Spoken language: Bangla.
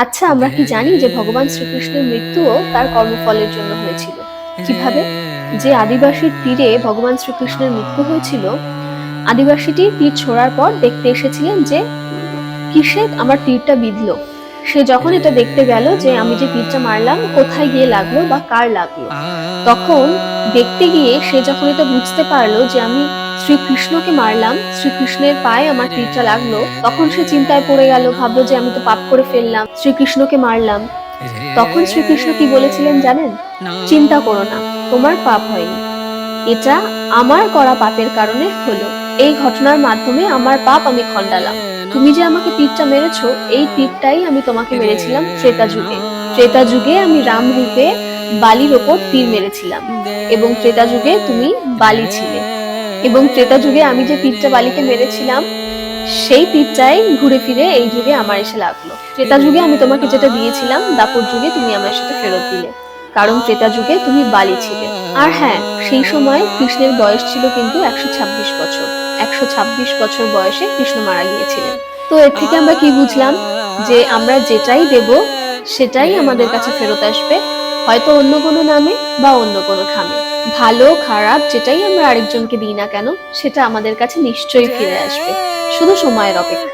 আচ্ছা, আমরা কি জানি যে ভগবান শ্রীকৃষ্ণের মৃত্যুও তার কর্মফলের জন্য হয়েছিল? কিভাবে? যে আদিবাসীর তীরে ভগবান শ্রীকৃষ্ণের মৃত্যু হয়েছিল, আদিবাসীটি তীর ছোড়ার পর দেখতে এসেছিলেন যে কিসে আমার তীরটা বিঁধলো। সে যখন এটা দেখতে গেল যে আমি যে তীরটা মারলাম কোথায় গিয়ে লাগলো বা কার লাগলো, তখন দেখতে গিয়ে সে যখন এটা বুঝতে পারলো যে আমি শ্রীকৃষ্ণকে মারলাম, শ্রীকৃষ্ণের পায়ে আমার তীরটা লাগলো, তখন সে চিন্তায় পড়ে গেল, ভাবলো যে আমি তো পাপ করে ফেললাম, শ্রীকৃষ্ণকে মারলাম। তখন শ্রীকৃষ্ণ কি বলেছিলেন জানেন? চিন্তা করো না, তোমার পাপ হয়নি, এটা আমার করা পাপের কারণে হলো। এই ঘটনার মাধ্যমে আমার পাপ আমি খণ্ডালাম। তুমি যে আমাকে তীরটা মেরেছো, এই তীরটাই আমি তোমাকে মেরেছিলাম ত্রেতা যুগে। ত্রেতা যুগে আমি রাম রূপে বালির ওপর তীর মেরেছিলাম, এবং ত্রেতা যুগে তুমি বালি ছিলে, এবং ত্রেতা যুগে আমি যে তীরটা বালিকে মেরেছিলাম, সেই তীরটাই ঘুরে ফিরে এই যুগে আমার এসে লাগলো। ত্রেতা যুগে আমি তোমাকে যেটা দিয়েছিলাম, দাপর যুগে তুমি আমার সাথে ফেরত দিলে, কারণ ত্রেতা যুগে তুমি বালি ছিলে। আর হ্যাঁ, সেই সময় কৃষ্ণের বয়স ছিল কিন্তু 126 বছর। 126 বছর বয়সে কৃষ্ণ মারা গিয়েছিলেন। তো এর থেকে আমরা কি বুঝলাম? যে আমরা যেটাই দেব সেটাই আমাদের কাছে ফেরত আসবে, হয়তো অন্য কোনো নামে বা অন্য কোনো খামে। ভালো খারাপ যেটাই আমরা আরেকজনকে দিই না কেন, সেটা আমাদের কাছে নিশ্চয়ই ফিরে আসবে, শুধু সময়ের অপেক্ষা।